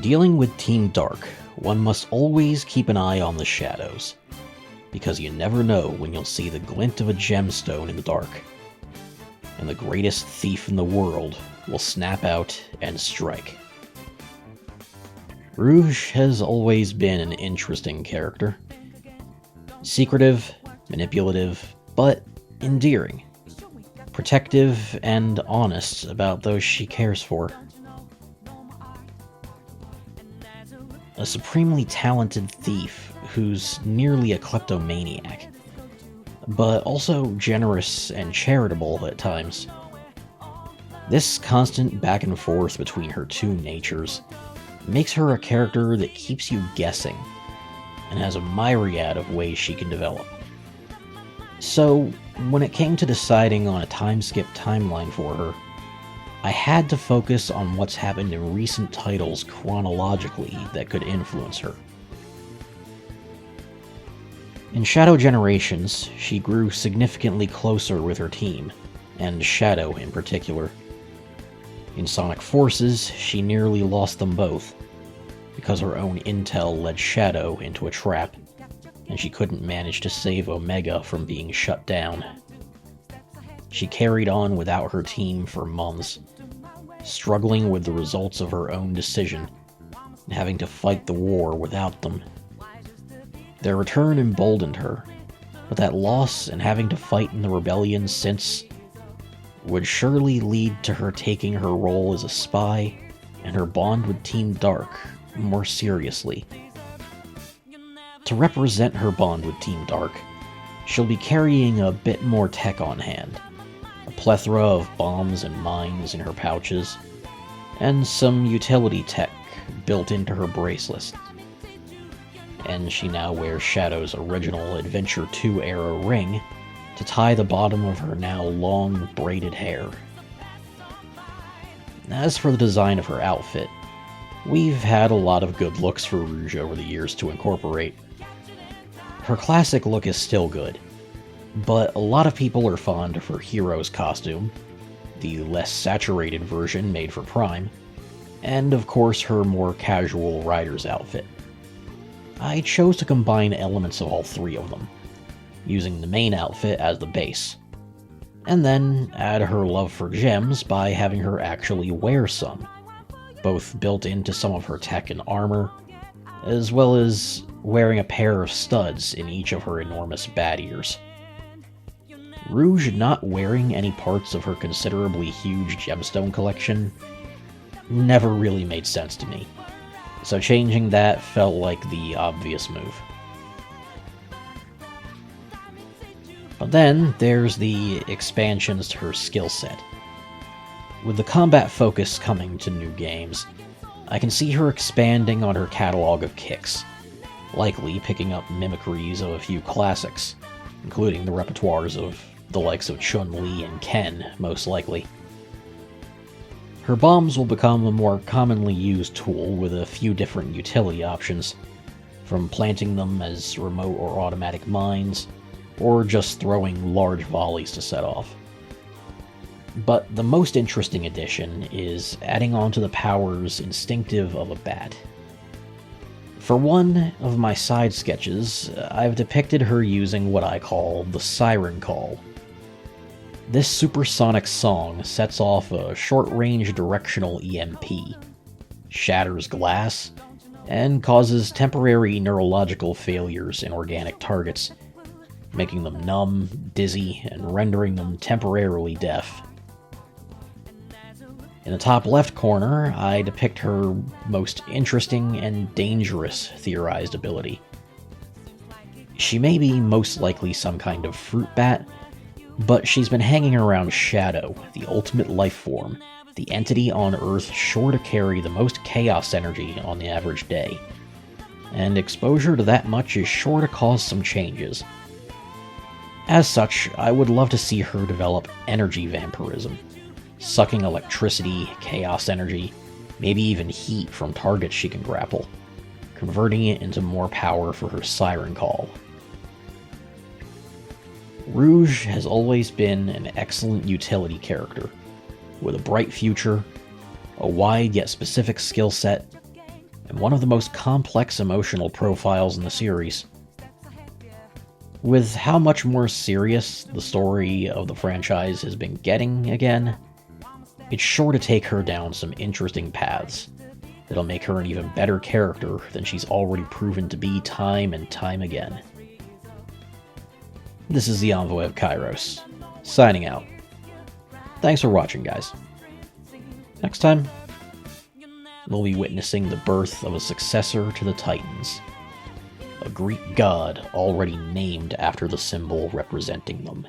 dealing with Team Dark, one must always keep an eye on the shadows, because you never know when you'll see the glint of a gemstone in the dark, and the greatest thief in the world will snap out and strike. Rouge has always been an interesting character. Secretive, manipulative, but endearing. Protective and honest about those she cares for. A supremely talented thief who's nearly a kleptomaniac, but also generous and charitable at times. This constant back and forth between her two natures makes her a character that keeps you guessing, and has a myriad of ways she can develop. So, when it came to deciding on a Timeskip timeline for her, I had to focus on what's happened in recent titles chronologically that could influence her. In Shadow Generations, she grew significantly closer with her team, and Shadow in particular. In Sonic Forces, she nearly lost them both, because her own intel led Shadow into a trap, and she couldn't manage to save Omega from being shut down. She carried on without her team for months, struggling with the results of her own decision, and having to fight the war without them. Their return emboldened her, but that loss and having to fight in the rebellion since would surely lead to her taking her role as a spy and her bond with Team Dark more seriously. To represent her bond with Team Dark, she'll be carrying a bit more tech on hand, a plethora of bombs and mines in her pouches, and some utility tech built into her bracelets. And she now wears Shadow's original Adventure 2 era ring to tie the bottom of her now long braided hair. As for the design of her outfit, we've had a lot of good looks for Rouge over the years to incorporate. Her classic look is still good, but a lot of people are fond of her hero's costume, the less saturated version made for Prime, and of course her more casual rider's outfit. I chose to combine elements of all three of them, using the main outfit as the base, and then add her love for gems by having her actually wear some, both built into some of her tech and armor, as well as wearing a pair of studs in each of her enormous bat ears. Rouge not wearing any parts of her considerably huge gemstone collection never really made sense to me, so changing that felt like the obvious move. But then there's the expansions to her skill set. With the combat focus coming to new games, I can see her expanding on her catalog of kicks, likely picking up mimicries of a few classics, including the repertoires of the likes of Chun-Li and Ken, most likely. Her bombs will become a more commonly used tool with a few different utility options, from planting them as remote or automatic mines, or just throwing large volleys to set off. But the most interesting addition is adding on to the powers instinctive of a bat. For one of my side sketches, I've depicted her using what I call the Siren Call. This supersonic song sets off a short-range directional EMP, shatters glass, and causes temporary neurological failures in organic targets, making them numb, dizzy, and rendering them temporarily deaf. In the top left corner, I depict her most interesting and dangerous theorized ability. She may be most likely some kind of fruit bat, but she's been hanging around Shadow, the ultimate life form, the entity on Earth sure to carry the most chaos energy on the average day. And exposure to that much is sure to cause some changes. As such, I would love to see her develop energy vampirism, sucking electricity, chaos energy, maybe even heat from targets she can grapple, converting it into more power for her Siren Call. Rouge has always been an excellent utility character, with a bright future, a wide yet specific skill set, and one of the most complex emotional profiles in the series. With how much more serious the story of the franchise has been getting again, it's sure to take her down some interesting paths that'll make her an even better character than she's already proven to be time and time again. This is the Envoy of Kairos, signing out. Thanks for watching, guys. Next time, we'll be witnessing the birth of a successor to the Titans, a Greek god already named after the symbol representing them.